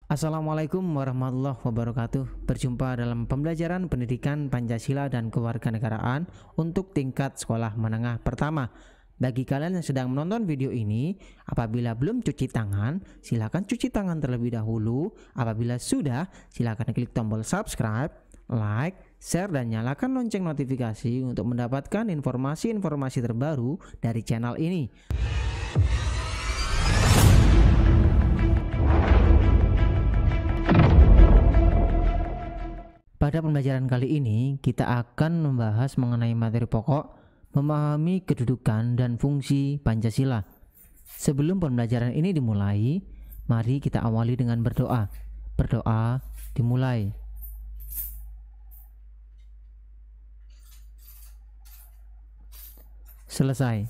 Assalamualaikum warahmatullahi wabarakatuh. Berjumpa dalam pembelajaran pendidikan Pancasila dan kewarganegaraan untuk tingkat sekolah menengah pertama. Bagi kalian yang sedang menonton video ini, apabila belum cuci tangan, silakan cuci tangan terlebih dahulu. Apabila sudah, silakan klik tombol subscribe, like, share, dan nyalakan lonceng notifikasi untuk mendapatkan informasi-informasi terbaru dari channel ini. Pada pembelajaran kali ini, kita akan membahas mengenai materi pokok, memahami kedudukan dan fungsi Pancasila. Sebelum pembelajaran ini dimulai, mari kita awali dengan berdoa. Berdoa dimulai. Selesai.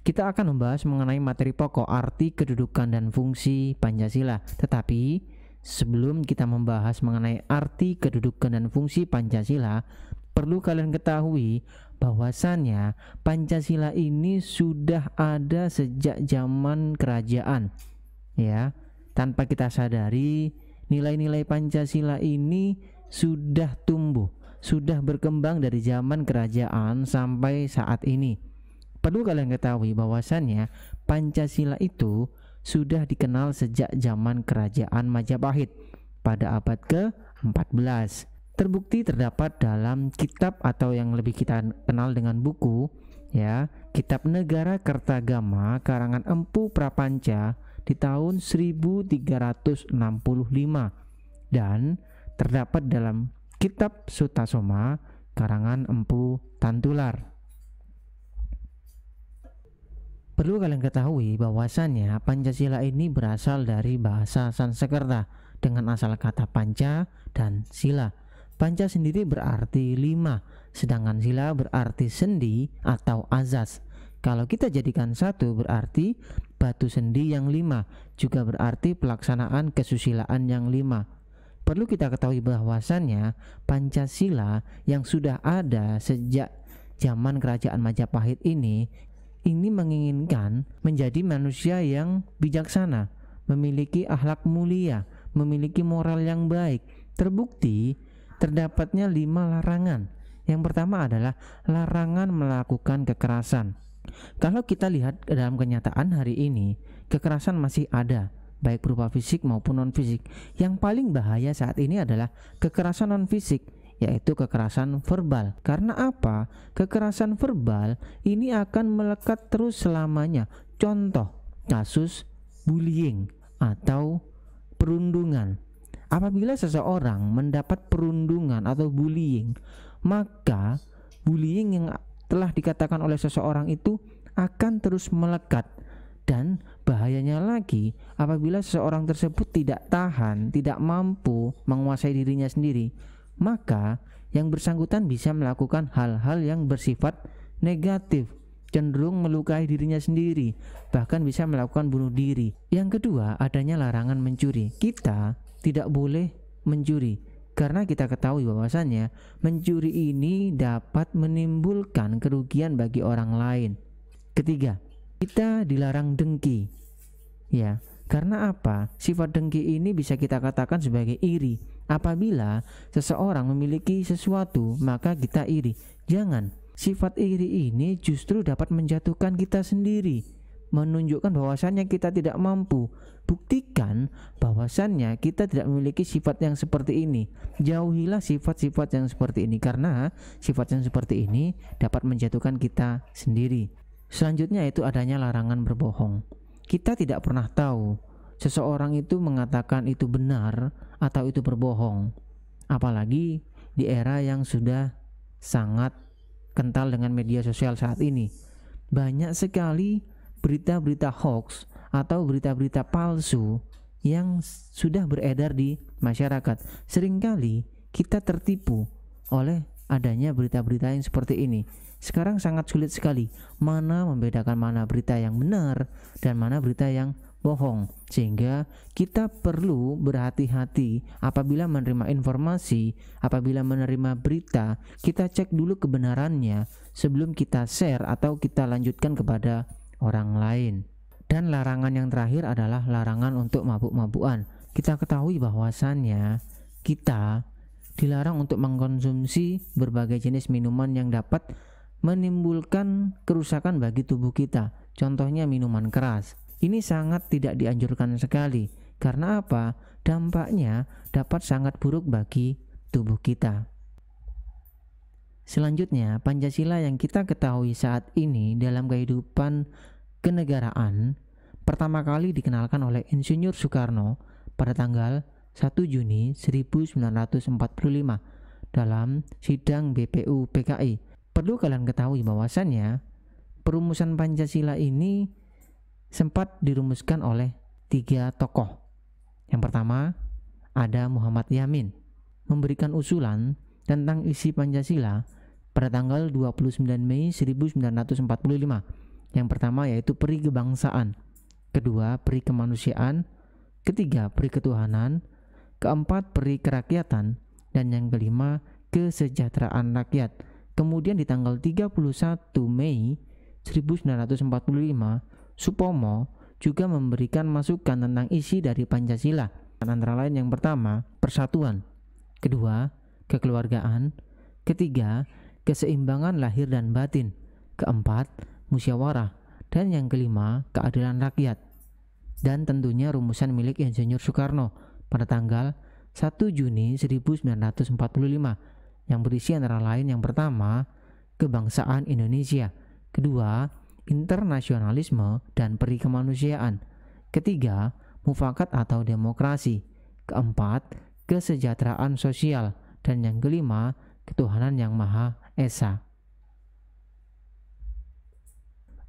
Kita akan membahas mengenai materi pokok, arti, kedudukan, dan fungsi Pancasila. Tetapi sebelum kita membahas mengenai arti, kedudukan, dan fungsi Pancasila, perlu kalian ketahui bahwasannya Pancasila ini sudah ada sejak zaman kerajaan. Ya, tanpa kita sadari, nilai-nilai Pancasila ini sudah tumbuh, sudah berkembang dari zaman kerajaan sampai saat ini. Perlu kalian ketahui bahwasannya Pancasila itu sudah dikenal sejak zaman kerajaan Majapahit pada abad ke-14. Terbukti terdapat dalam kitab atau yang lebih kita kenal dengan buku, ya, Kitab Negara Kertagama karangan Empu Prapanca di tahun 1365, dan terdapat dalam Kitab Sutasoma karangan Empu Tantular. Perlu kalian ketahui bahwasannya Pancasila ini berasal dari bahasa Sanskerta dengan asal kata panca dan sila. Panca sendiri berarti 5, sedangkan sila berarti sendi atau azas. Kalau kita jadikan satu berarti batu sendi yang 5, juga berarti pelaksanaan kesusilaan yang 5. Perlu kita ketahui bahwasannya Pancasila yang sudah ada sejak zaman kerajaan Majapahit ini menginginkan menjadi manusia yang bijaksana, memiliki akhlak mulia, memiliki moral yang baik. Terbukti terdapatnya 5 larangan. Yang pertama adalah larangan melakukan kekerasan. Kalau kita lihat dalam kenyataan hari ini, kekerasan masih ada, baik berupa fisik maupun non fisik. Yang paling bahaya saat ini adalah kekerasan non fisik, yaitu kekerasan verbal. Karena apa? Kekerasan verbal ini akan melekat terus selamanya. Contoh kasus bullying atau perundungan. Apabila seseorang mendapat perundungan atau bullying, maka bullying yang telah dikatakan oleh seseorang itu akan terus melekat. Dan bahayanya lagi, apabila seseorang tersebut tidak tahan, tidak mampu menguasai dirinya sendiri, maka yang bersangkutan bisa melakukan hal-hal yang bersifat negatif, cenderung melukai dirinya sendiri, bahkan bisa melakukan bunuh diri. Yang kedua, adanya larangan mencuri. Kita tidak boleh mencuri karena kita ketahui bahwasannya mencuri ini dapat menimbulkan kerugian bagi orang lain. Ketiga, kita dilarang dengki. Ya, karena apa? Sifat dengki ini bisa kita katakan sebagai iri. Apabila seseorang memiliki sesuatu, maka kita iri. Jangan. Sifat iri ini justru dapat menjatuhkan kita sendiri, menunjukkan bahwasannya kita tidak mampu. Buktikan bahwasannya kita tidak memiliki sifat yang seperti ini. Jauhilah sifat-sifat yang seperti ini, karena sifat yang seperti ini dapat menjatuhkan kita sendiri. Selanjutnya itu adanya larangan berbohong. Kita tidak pernah tahu seseorang itu mengatakan itu benar atau itu berbohong, apalagi di era yang sudah sangat kental dengan media sosial saat ini. Banyak sekali berita-berita hoax atau berita-berita palsu yang sudah beredar di masyarakat. Seringkali kita tertipu oleh adanya berita-berita yang seperti ini. Sekarang sangat sulit sekali mana membedakan mana berita yang benar dan mana berita yang bohong, sehingga kita perlu berhati-hati apabila menerima informasi, apabila menerima berita. Kita cek dulu kebenarannya sebelum kita share atau kita lanjutkan kepada orang lain. Dan larangan yang terakhir adalah larangan untuk mabuk-mabukan. Kita ketahui bahwasannya kita dilarang untuk mengkonsumsi berbagai jenis minuman yang dapat menimbulkan kerusakan bagi tubuh kita. Contohnya minuman keras. Ini sangat tidak dianjurkan sekali. Karena apa? Dampaknya dapat sangat buruk bagi tubuh kita. Selanjutnya, Pancasila yang kita ketahui saat ini dalam kehidupan kenegaraan pertama kali dikenalkan oleh Insinyur Soekarno pada tanggal 1 Juni 1945 dalam sidang BPU PKI. Perlu kalian ketahui bahwasannya perumusan Pancasila ini sempat dirumuskan oleh 3 tokoh. Yang pertama ada Muhammad Yamin memberikan usulan tentang isi Pancasila pada tanggal 29 Mei 1945. Yang pertama yaitu peri kebangsaan, kedua peri kemanusiaan, ketiga peri ketuhanan, keempat peri kerakyatan, dan yang kelima kesejahteraan rakyat. Kemudian di tanggal 31 Mei 1945 Supomo juga memberikan masukan tentang isi dari Pancasila, antara lain yang pertama persatuan, kedua kekeluargaan, ketiga keseimbangan lahir dan batin, keempat musyawarah, dan yang kelima keadilan rakyat. Dan tentunya rumusan milik Insinyur Soekarno pada tanggal 1 Juni 1945 yang berisi antara lain yang pertama kebangsaan Indonesia, kedua internasionalisme dan peri kemanusiaan, ketiga mufakat atau demokrasi, keempat kesejahteraan sosial, dan yang kelima ketuhanan yang Maha Esa.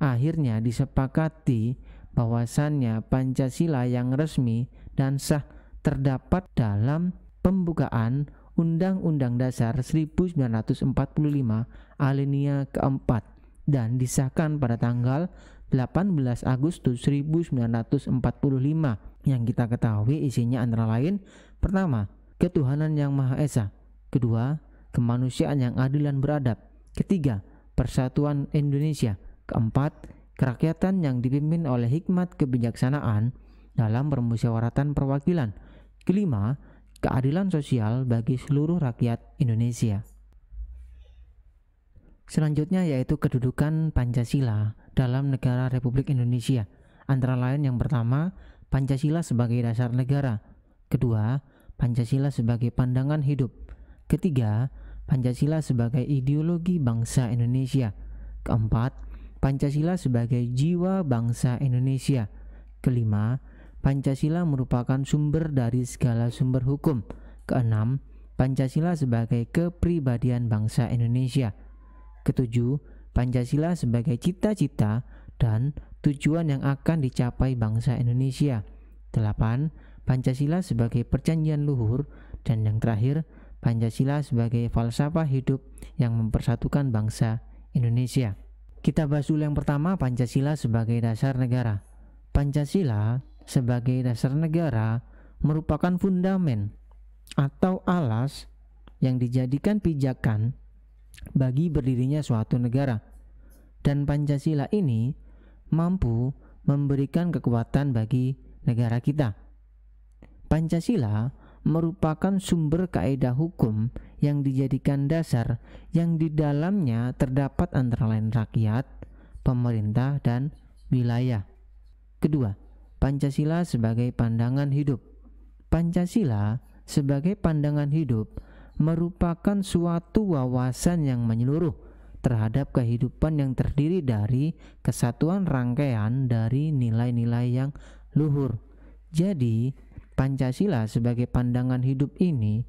Akhirnya disepakati bahwasannya Pancasila yang resmi dan sah terdapat dalam pembukaan Undang-Undang Dasar 1945 alinea keempat dan disahkan pada tanggal 18 Agustus 1945 yang kita ketahui isinya antara lain pertama, ketuhanan yang Maha Esa, kedua, kemanusiaan yang adil dan beradab, ketiga, persatuan Indonesia, keempat, kerakyatan yang dipimpin oleh hikmat kebijaksanaan dalam permusyawaratan perwakilan, kelima, keadilan sosial bagi seluruh rakyat Indonesia. Selanjutnya yaitu kedudukan Pancasila dalam negara Republik Indonesia. Antara lain yang pertama, Pancasila sebagai dasar negara, kedua, Pancasila sebagai pandangan hidup, ketiga, Pancasila sebagai ideologi bangsa Indonesia, keempat, Pancasila sebagai jiwa bangsa Indonesia, kelima, Pancasila merupakan sumber dari segala sumber hukum, keenam, Pancasila sebagai kepribadian bangsa Indonesia, ketujuh, Pancasila sebagai cita-cita dan tujuan yang akan dicapai bangsa Indonesia, delapan, Pancasila sebagai perjanjian luhur, dan yang terakhir, Pancasila sebagai falsafah hidup yang mempersatukan bangsa Indonesia. Kita bahas dulu yang pertama, Pancasila sebagai dasar negara. Pancasila sebagai dasar negara merupakan fundamen atau alas yang dijadikan pijakan bagi berdirinya suatu negara. Dan Pancasila ini mampu memberikan kekuatan bagi negara kita. Pancasila merupakan sumber kaidah hukum yang dijadikan dasar yang di dalamnya terdapat antara lain rakyat, pemerintah, dan wilayah. Kedua, Pancasila sebagai pandangan hidup. Pancasila sebagai pandangan hidup merupakan suatu wawasan yang menyeluruh terhadap kehidupan yang terdiri dari kesatuan rangkaian dari nilai-nilai yang luhur. Jadi, Pancasila sebagai pandangan hidup ini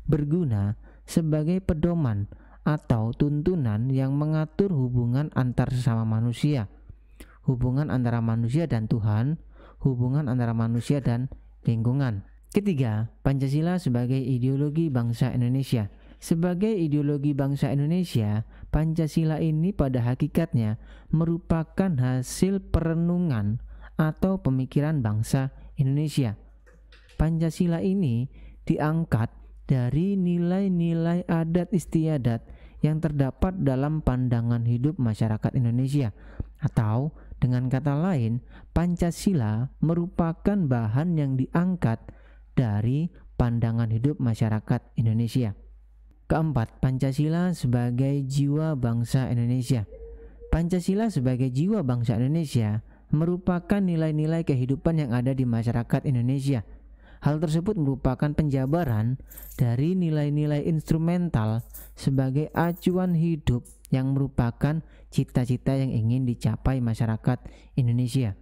berguna sebagai pedoman atau tuntunan yang mengatur hubungan antar sesama manusia, hubungan antara manusia dan Tuhan, hubungan antara manusia dan lingkungan. Ketiga, Pancasila sebagai ideologi bangsa Indonesia. Sebagai ideologi bangsa Indonesia, Pancasila ini pada hakikatnya merupakan hasil perenungan atau pemikiran bangsa Indonesia. Pancasila ini diangkat dari nilai-nilai adat istiadat yang terdapat dalam pandangan hidup masyarakat Indonesia atau Dengan kata lain, Pancasila merupakan bahan yang diangkat dari pandangan hidup masyarakat Indonesia. Keempat, Pancasila sebagai jiwa bangsa Indonesia. Pancasila sebagai jiwa bangsa Indonesia merupakan nilai-nilai kehidupan yang ada di masyarakat Indonesia. Hal tersebut merupakan penjabaran dari nilai-nilai instrumental sebagai acuan hidup yang merupakan cita-cita yang ingin dicapai masyarakat Indonesia.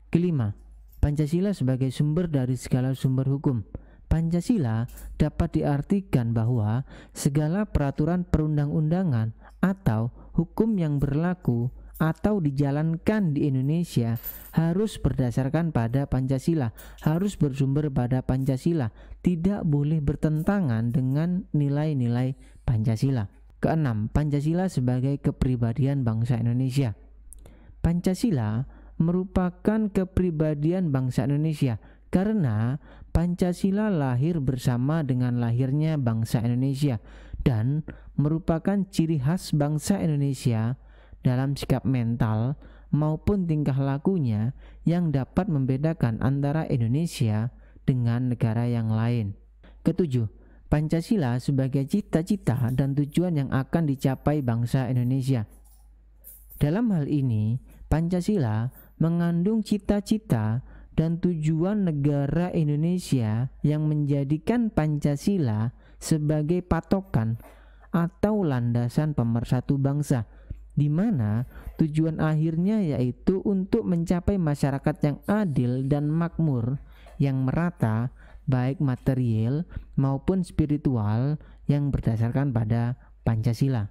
Kelima, Pancasila sebagai sumber dari segala sumber hukum. Pancasila dapat diartikan bahwa segala peraturan perundang-undangan atau hukum yang berlaku atau dijalankan di Indonesia harus berdasarkan pada Pancasila, harus bersumber pada Pancasila, tidak boleh bertentangan dengan nilai-nilai Pancasila. Keenam, Pancasila sebagai kepribadian bangsa Indonesia. Pancasila merupakan kepribadian bangsa Indonesia karena Pancasila lahir bersama dengan lahirnya bangsa Indonesia dan merupakan ciri khas bangsa Indonesia dalam sikap mental maupun tingkah lakunya yang dapat membedakan antara Indonesia dengan negara yang lain. Ketujuh, Pancasila sebagai cita-cita dan tujuan yang akan dicapai bangsa Indonesia. Dalam hal ini, Pancasila mengandung cita-cita dan tujuan negara Indonesia yang menjadikan Pancasila sebagai patokan atau landasan pemersatu bangsa, di mana tujuan akhirnya yaitu untuk mencapai masyarakat yang adil dan makmur yang merata baik material maupun spiritual yang berdasarkan pada Pancasila.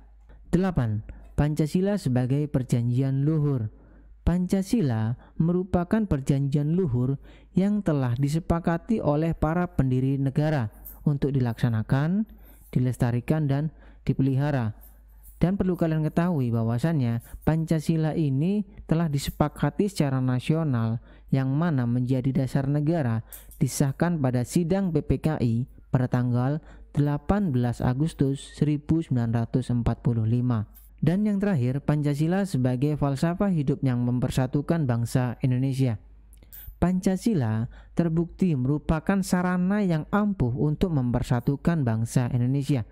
8. Pancasila sebagai perjanjian luhur. Pancasila merupakan perjanjian luhur yang telah disepakati oleh para pendiri negara untuk dilaksanakan, dilestarikan dan dipelihara. Dan perlu kalian ketahui bahwasannya Pancasila ini telah disepakati secara nasional yang mana menjadi dasar negara disahkan pada sidang PPKI pada tanggal 18 Agustus 1945. Dan yang terakhir, Pancasila sebagai falsafah hidup yang mempersatukan bangsa Indonesia. Pancasila terbukti merupakan sarana yang ampuh untuk mempersatukan bangsa Indonesia.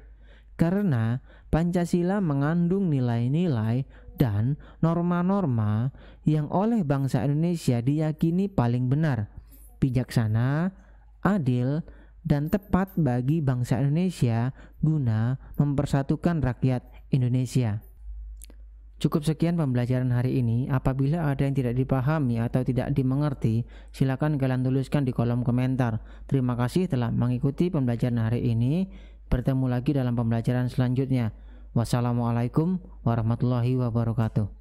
Karena Pancasila mengandung nilai-nilai dan norma-norma yang oleh bangsa Indonesia diyakini paling benar, bijaksana, adil, dan tepat bagi bangsa Indonesia guna mempersatukan rakyat Indonesia. Cukup sekian pembelajaran hari ini. Apabila ada yang tidak dipahami atau tidak dimengerti, silakan kalian tuliskan di kolom komentar. Terima kasih telah mengikuti pembelajaran hari ini. Bertemu lagi dalam pembelajaran selanjutnya. Wassalamualaikum warahmatullahi wabarakatuh.